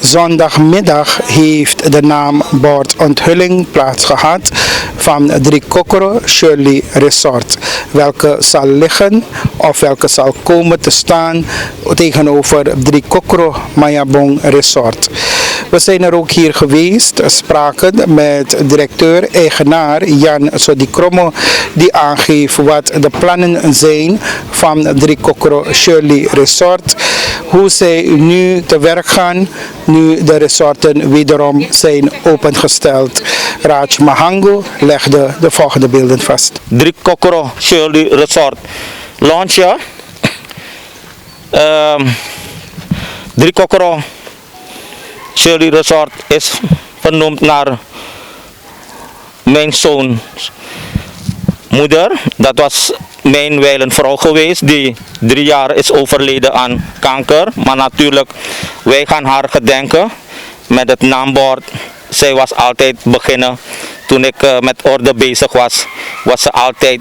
Zondagmiddag heeft de naambordonthulling plaatsgehad van Drie Kokoro Shirley Resort, welke zal liggen of welke zal komen te staan tegenover Drie Kokoro Mayabong Resort. We zijn er ook hier geweest, spraken met directeur-eigenaar Jan Sodikromo, die aangeeft wat de plannen zijn van Drie Kokoro Shirley Resort, hoe zij nu te werk gaan, nu de resorten wederom zijn opengesteld. Raj Mahango legde de volgende beelden vast. Drie Kokoro Shirley Resort launch. Drie Kokoro Shirley Resort is vernoemd naar mijn zoon moeder. Dat was mijn wijlen vrouw geweest die 3 jaar is overleden aan kanker. Maar natuurlijk, wij gaan haar gedenken met het naambord. Zij was altijd beginnen. Toen ik met orde bezig was, was ze altijd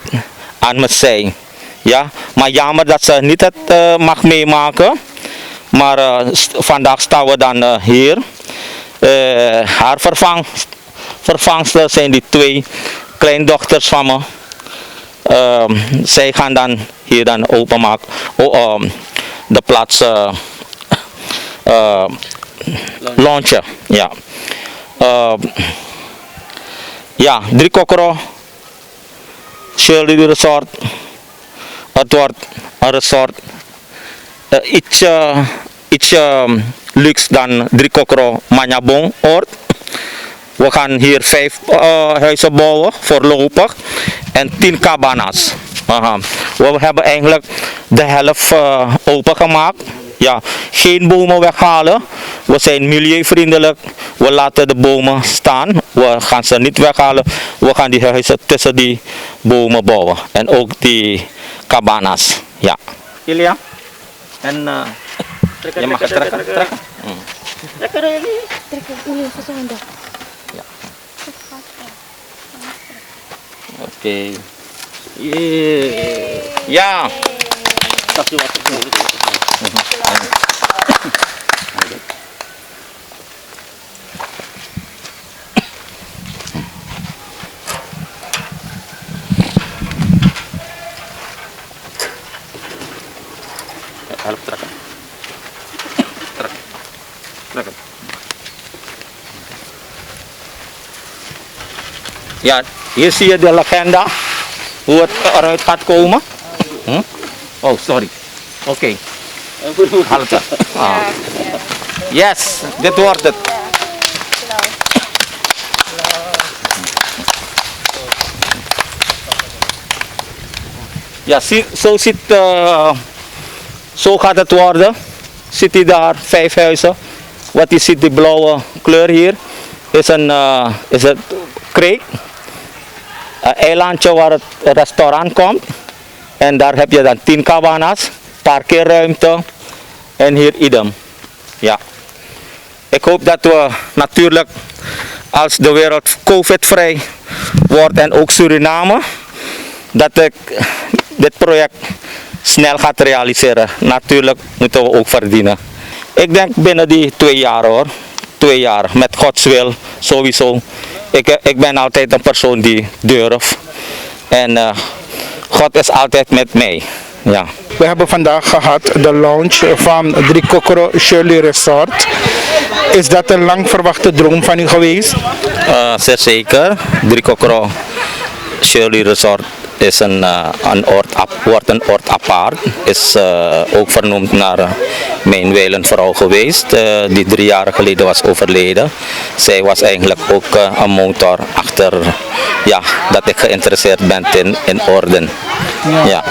aan mijn zij. Ja? Maar jammer dat ze niet het mag meemaken. Maar vandaag staan we dan hier. Haar vervangster zijn die 2 kleindochters van me. Zij gaan dan hier dan openmaken. De plaats launchen. Ja. Ja, Drie Kokoro Shirley Resort. Het wordt een resort iets luxe dan Drie Kokoro Mayabong Oord. We gaan hier 5 huizen bouwen voorlopig en 10 cabanas. We hebben eigenlijk de helft opengemaakt. Ja, geen bomen weghalen. We zijn milieuvriendelijk. We laten de bomen staan. We gaan ze niet weghalen. We gaan die huizen tussen die bomen bouwen. En ook die cabanas. Ja. Ilya. En je mag het trekken. Trekken jullie? Trekken jullie gezond. Ja. Oké. Ja. Help trekken. Trekken. Ja, hier zie je de legenda, hoe het eruit gaat komen. Oh, sorry. Oké. Help het. Yes, dit wordt het. Ja, zo gaat het worden. Ziet u daar 5 huizen. Wat u ziet, die blauwe kleur hier, is het kreek. Een eilandje waar het restaurant komt. En daar heb je dan 10 cabanas, parkeerruimte en hier idem. Ja. Ik hoop dat we natuurlijk, als de wereld COVID-vrij wordt en ook Suriname, dat ik dit project snel gaat realiseren. Natuurlijk moeten we ook verdienen. Ik denk binnen die 2 jaar hoor. 2 jaar, met Gods wil, sowieso. Ik ben altijd een persoon die durft. En God is altijd met mij. Ja. We hebben vandaag gehad de launch van Drie Kokoro Shirley Resort. Is dat een lang verwachte droom van u geweest? Zeer zeker. Drie Kokoro Shirley Resort is wordt een oord apart. Is ook vernoemd naar mijn wijlenvrouw geweest, die 3 jaar geleden was overleden. Zij was eigenlijk ook een motor achter dat ik geïnteresseerd ben in orden. Ja.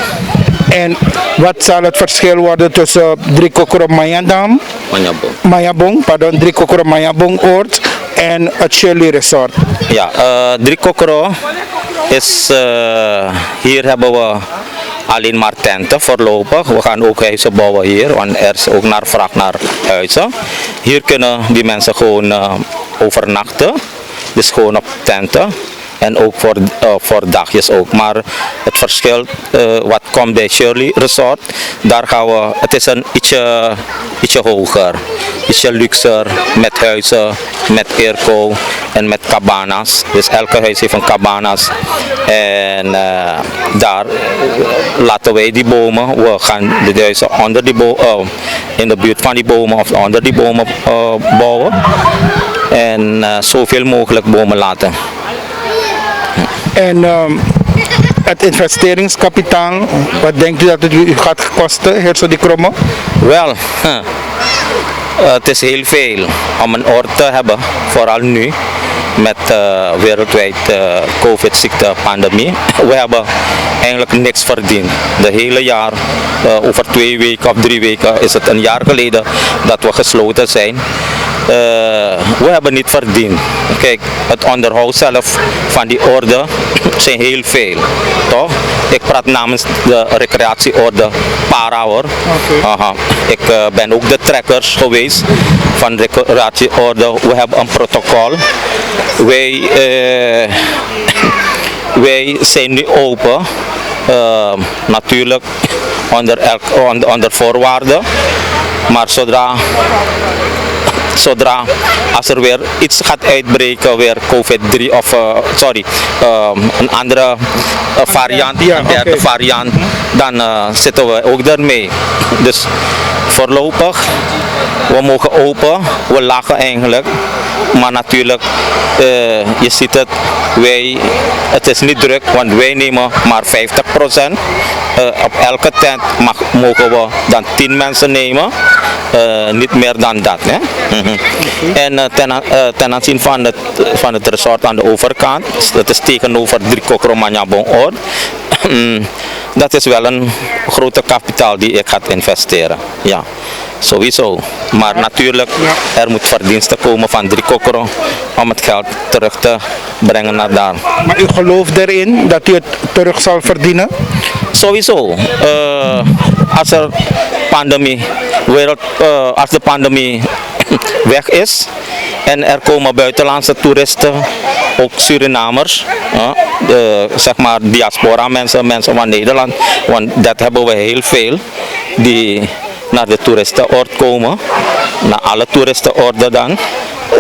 En wat zal het verschil worden tussen Drie Kokoro Mayabong, Drie Kokoro Mayabong Oord en het Shirley Resort? Ja, Drie Kokoro is, hier hebben we alleen maar tenten voorlopig. We gaan ook huizen bouwen hier, want er is ook naar vraag naar huizen. Hier kunnen die mensen gewoon overnachten, dus gewoon op tenten. En ook voor dagjes ook. Maar het verschil wat komt bij Shirley Resort, daar gaan we, het is een ietsje hoger, ietsje luxer, met huizen, met airco en met cabanas. Dus elke huis heeft een cabanas. En daar laten wij die bomen, we gaan de huizen onder die in de buurt van die bomen of onder die bomen bouwen. En zoveel mogelijk bomen laten. En het investeringskapitaal, wat denkt u dat het u gaat kosten, heer Sodi Kromo? Wel, het is heel veel om een orde te hebben, vooral nu met wereldwijd COVID-ziekte-pandemie. We hebben eigenlijk niks verdiend. De hele jaar, over 2 weken of 3 weken, is het een jaar geleden dat we gesloten zijn. We hebben niet verdiend. Kijk, het onderhoud zelf van die orde zijn heel veel, toch? Ik praat namens de recreatieorde Para hoor. Aha. Ik ben ook de trekkers geweest van de recreatieorde. We hebben een protocol. Wij zijn nu open, natuurlijk onder voorwaarden, maar zodra als er weer iets gaat uitbreken, weer COVID-3 of een andere variant, een derde variant, dan zitten we ook daarmee. Dus voorlopig, we mogen open, we lachen eigenlijk, maar natuurlijk, je ziet het, het is niet druk, want wij nemen maar 50%. Op elke tent mogen we dan 10 mensen nemen, niet meer dan dat. Hè? En ten aanzien van het resort aan de overkant, dat is tegenover Drie Kokoro Manjabong Oord, dat is wel een grote kapitaal die ik ga investeren. Ja, sowieso. Maar natuurlijk, er moet verdiensten komen van Drie Kokoro om het geld terug te brengen naar daar. Maar u gelooft erin dat u het terug zal verdienen? Sowieso. Als er als de pandemie weg is en er komen buitenlandse toeristen, ook Surinamers, zeg maar diaspora mensen van Nederland, want dat hebben we heel veel, die naar de toeristenoord komen, naar alle toeristenoorden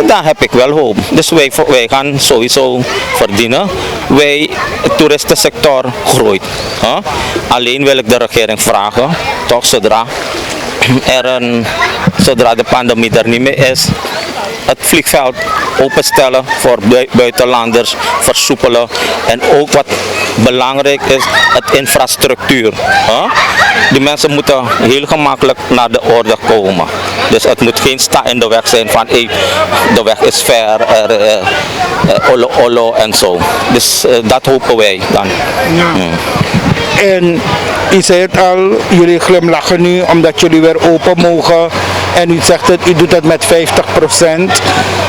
dan heb ik wel hoop. Dus wij gaan sowieso verdienen. De toeristensector groeit. Alleen wil ik de regering vragen, toch zodra de pandemie er niet meer is, het vliegveld openstellen voor buitenlanders, versoepelen. En ook wat belangrijk is, het infrastructuur. Die mensen moeten heel gemakkelijk naar de orde komen. Dus het moet geen sta in de weg zijn van de weg is ver, olo en zo. Dus dat hopen wij dan. Ja. En u zei het al, jullie glimlachen nu omdat jullie weer open mogen. En u zegt het, u doet het met 50%.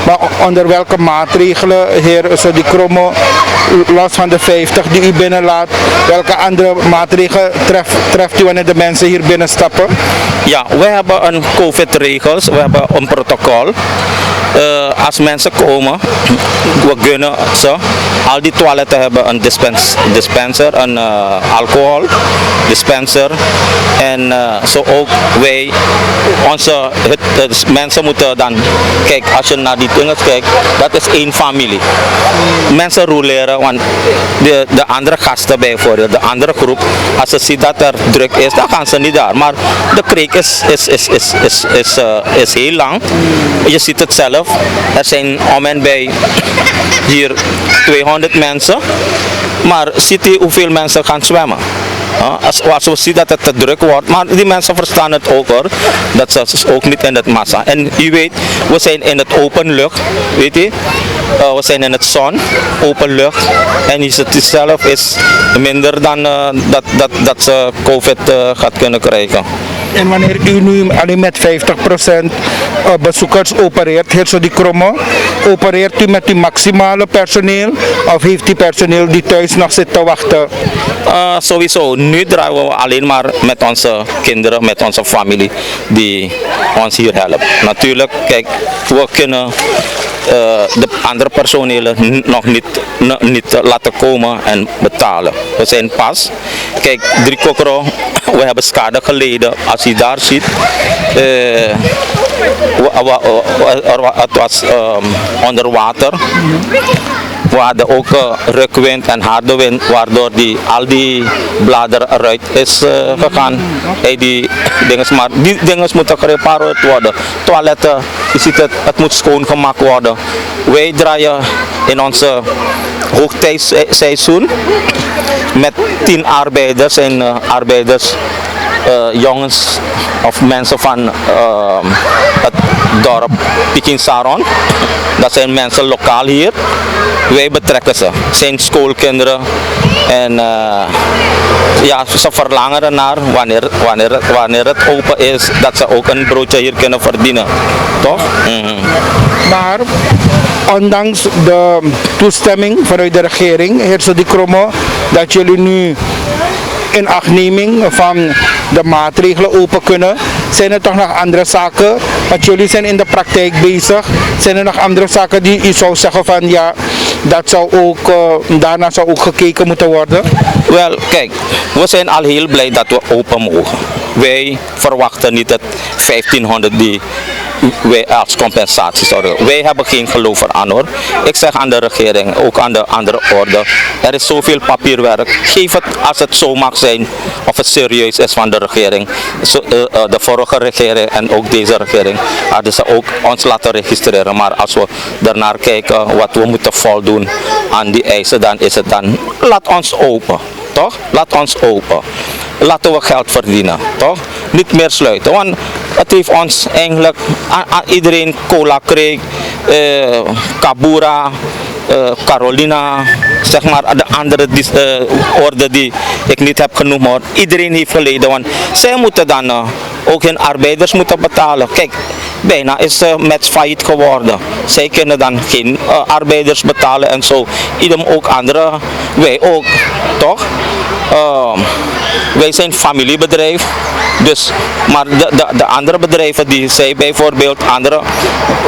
Maar onder welke maatregelen, heer Sodi Kromo, los van de 50 die u binnenlaat, welke andere maatregelen treft u wanneer de mensen hier binnenstappen? Ja, we hebben een COVID-regels, we hebben een protocol. Als mensen komen, we gunnen ze. Al die toiletten hebben een dispenser, een alcohol dispenser. En zo ook wij, mensen moeten dan, kijk, als je naar die dingen kijkt, dat is één familie. Mensen roleren, want de andere gasten bijvoorbeeld, de andere groep, als ze zien dat er druk is, dan gaan ze niet daar. Maar de kreek is heel lang. Je ziet het zelf. Er zijn om en bij hier 200 mensen, maar ziet u hoeveel mensen gaan zwemmen? Als we zien dat het te druk wordt, maar die mensen verstaan het ook hoor, dat ze ook niet in het massa. En u weet, we zijn in het open lucht, weet u, we zijn in het zon, open lucht, en je ziet zelf is minder dan dat ze COVID gaat kunnen krijgen. En wanneer u nu alleen met 50% bezoekers opereert, heer Sodi Kromo, opereert u met uw maximale personeel of heeft u personeel die thuis nog zit te wachten? Sowieso, nu draaien we alleen maar met onze kinderen, met onze familie die ons hier helpen. Natuurlijk, kijk, we kunnen de andere personelen nog niet laten komen en betalen. We zijn pas, kijk, Drie Kokoro, we hebben schade geleden. Als je daar ziet, het was onder water. We hadden ook rukwind en harde wind, waardoor al die bladeren eruit is gegaan. Die dingen moeten gerepareerd worden. Toiletten, je ziet het moet schoongemaakt worden. Wij draaien in onze hoogtijdseizoen met 10 arbeiders en jongens of mensen van het dorp Pikin Saron. Dat zijn mensen lokaal hier. Wij betrekken ze. Het zijn schoolkinderen. En ja, ze verlangen ernaar wanneer het open is, dat ze ook een broodje hier kunnen verdienen. Toch? Maar ondanks de toestemming vanuit de regering, heer Sodi Kromo, dat jullie nu in achtneming van de maatregelen open kunnen, zijn er toch nog andere zaken, want jullie zijn in de praktijk bezig, zijn er nog andere zaken die u zou zeggen van ja, dat zou ook, daarna zou ook gekeken moeten worden? Wel, kijk, we zijn al heel blij dat we open mogen. Wij verwachten niet dat 1500 die wij als compensatie zorgen. Wij hebben geen geloof eraan hoor. Ik zeg aan de regering, ook aan de andere orde, er is zoveel papierwerk. Geef het als het zo mag zijn, of het serieus is van de regering. De vorige regering en ook deze regering hadden ze ook ons laten registreren. Maar als we daarnaar kijken wat we moeten voldoen aan die eisen, dan is het dan, laat ons open. Toch? Laat ons open. Laten we geld verdienen. Toch? Niet meer sluiten. Want het heeft ons eigenlijk aan iedereen, Cola Creek, Kabura, Carolina, zeg maar de andere orde die ik niet heb genoemd, maar iedereen heeft geleden. Want zij moeten dan ook hun arbeiders moeten betalen. Kijk, bijna is met failliet geworden. Zij kunnen dan geen arbeiders betalen en zo. Idem ook andere, wij ook, toch? Wij zijn familiebedrijf, dus, maar de andere bedrijven die zij bijvoorbeeld andere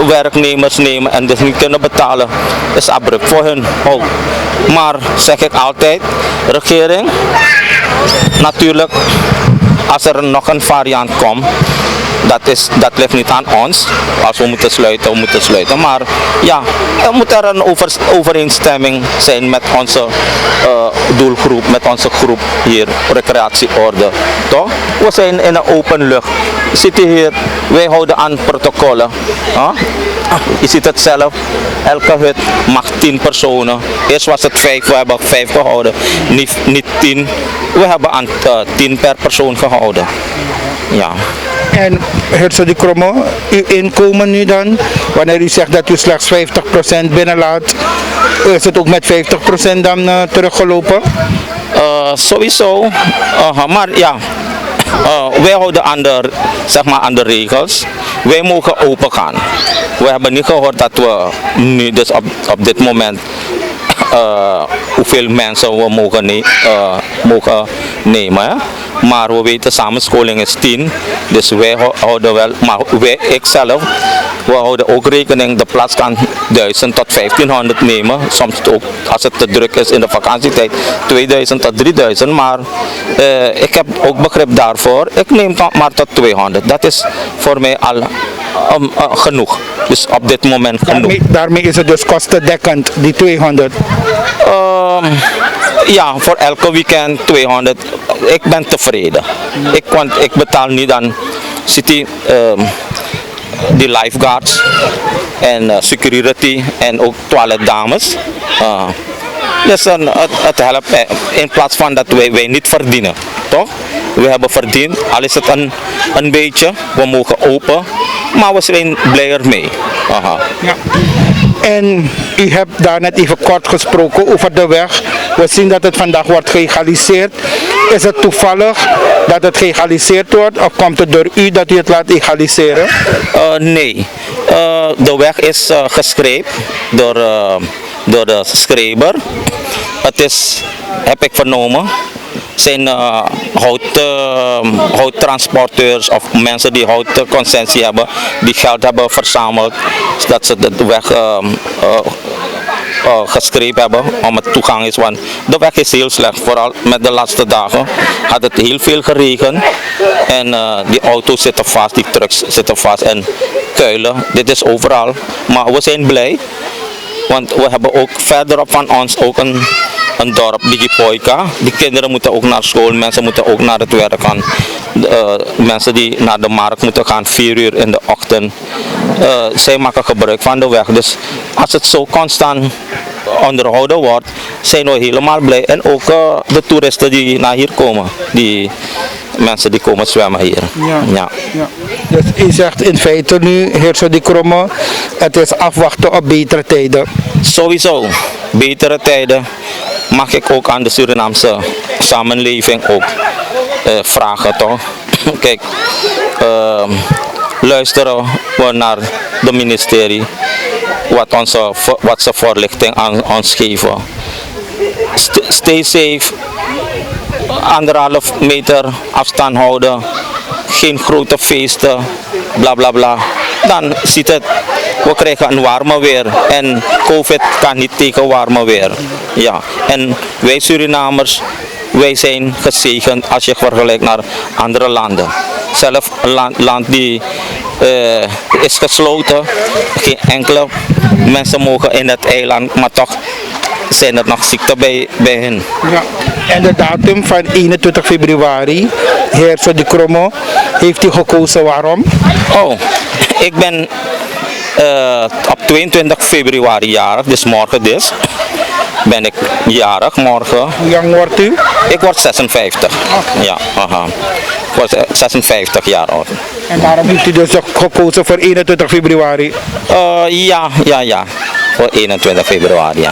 werknemers nemen en dus niet kunnen betalen, is abrupt voor hun ook. Maar zeg ik altijd, regering, natuurlijk, als er nog een variant komt, dat ligt niet aan ons. Als we moeten sluiten, Maar ja, er moet er een overeenstemming zijn met onze doelgroep, met onze groep hier, recreatieorde. Toch? We zijn in een open lucht. Je ziet hier, wij houden aan protocollen. Je ziet het zelf, elke hut mag 10 personen. Eerst was het 5, we hebben 5 gehouden, niet 10. We hebben aan 10 per persoon gehouden. Ja. En heer Sodi Kromo, uw inkomen nu dan, wanneer u zegt dat u slechts 50% binnenlaat, is het ook met 50% dan teruggelopen? Sowieso, maar ja, wij houden aan de regels. Wij mogen open gaan. We hebben niet gehoord dat we nu dus op dit moment hoeveel mensen we mogen nemen. Hè? Maar we weten samenscholing is 10, dus wij houden wel, maar ikzelf, we houden ook rekening, de plaats kan 1000 tot 1500 nemen, soms ook als het te druk is in de vakantietijd 2000 tot 3000, maar ik heb ook begrip daarvoor, ik neem maar tot 200, dat is voor mij al genoeg, dus op dit moment genoeg. Daarmee is het dus kostendekkend, die 200? Ja, voor elke weekend 200. Ik ben tevreden. Ik betaal niet aan city, die lifeguards en security en ook toiletdames. Dus het helpt in plaats van dat wij niet verdienen, toch? We hebben verdiend, al is het een beetje, we mogen open, maar we zijn blij ermee. Ja. En u hebt daar net even kort gesproken over de weg. We zien dat het vandaag wordt geëgaliseerd. Is het toevallig dat het geëgaliseerd wordt of komt het door u dat u het laat egaliseren? Nee, de weg is geschreven door de schrijver. Het is, heb ik vernomen, zijn houttransporteurs of mensen die houtconsensie hebben, die geld hebben verzameld, dat ze de weg gestreept hebben om het toegang is. Want de weg is heel slecht, vooral met de laatste dagen had het heel veel geregend en die auto's zitten vast, die trucks zitten vast en kuilen. Dit is overal, maar we zijn blij, want we hebben ook verderop van ons ook een dorp, Digipoika. Die kinderen moeten ook naar school, mensen moeten ook naar het werk gaan. Mensen die naar de markt moeten gaan 4 uur in de ochtend. Zij maken gebruik van de weg. Dus als het zo constant onderhouden wordt, zijn we helemaal blij. En ook de toeristen die naar hier komen, die mensen die komen zwemmen hier. Ja. Dus u zegt in feite nu, heer Sodi Kromme, het is afwachten op betere tijden. Sowieso, betere tijden mag ik ook aan de Surinaamse samenleving ook vragen, toch? Kijk, luisteren we naar de ministerie wat ze voorlichting aan ons geven. Stay safe, 1,5 meter afstand houden, geen grote feesten, bla bla bla. Dan ziet het, we krijgen een warme weer en COVID kan niet tegen warme weer. Ja. En wij Surinamers, wij zijn gezegend als je vergelijkt naar andere landen. Zelf een land die is gesloten, geen enkele mensen mogen in het eiland, maar toch zijn er nog ziekten bij hen. Ja. En de datum van 21 februari, heer Sodi Kromme, heeft u gekozen waarom? Oh, ik ben op 22 februari jarig, dus morgen ben ik jarig morgen. Hoe jong wordt u? Ik word 56. Ja, aha. Ik word 56 jaar oud. En daarom heeft u dus gekozen voor 21 februari? Ja. Voor 21 februari, ja.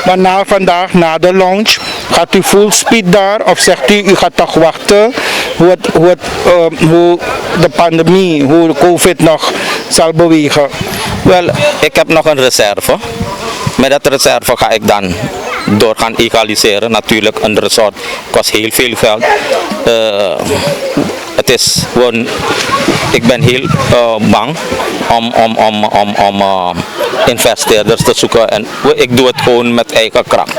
Maar na vandaag, na de lunch, gaat u full speed daar of zegt u gaat toch wachten hoe de pandemie, hoe de COVID nog zal bewegen? Wel, ik heb nog een reserve. Met dat reserve ga ik dan door gaan egaliseren. Natuurlijk, een resort kost heel veel geld. Het is gewoon, ik ben heel bang om investeerders te zoeken en ik doe het gewoon met eigen kracht.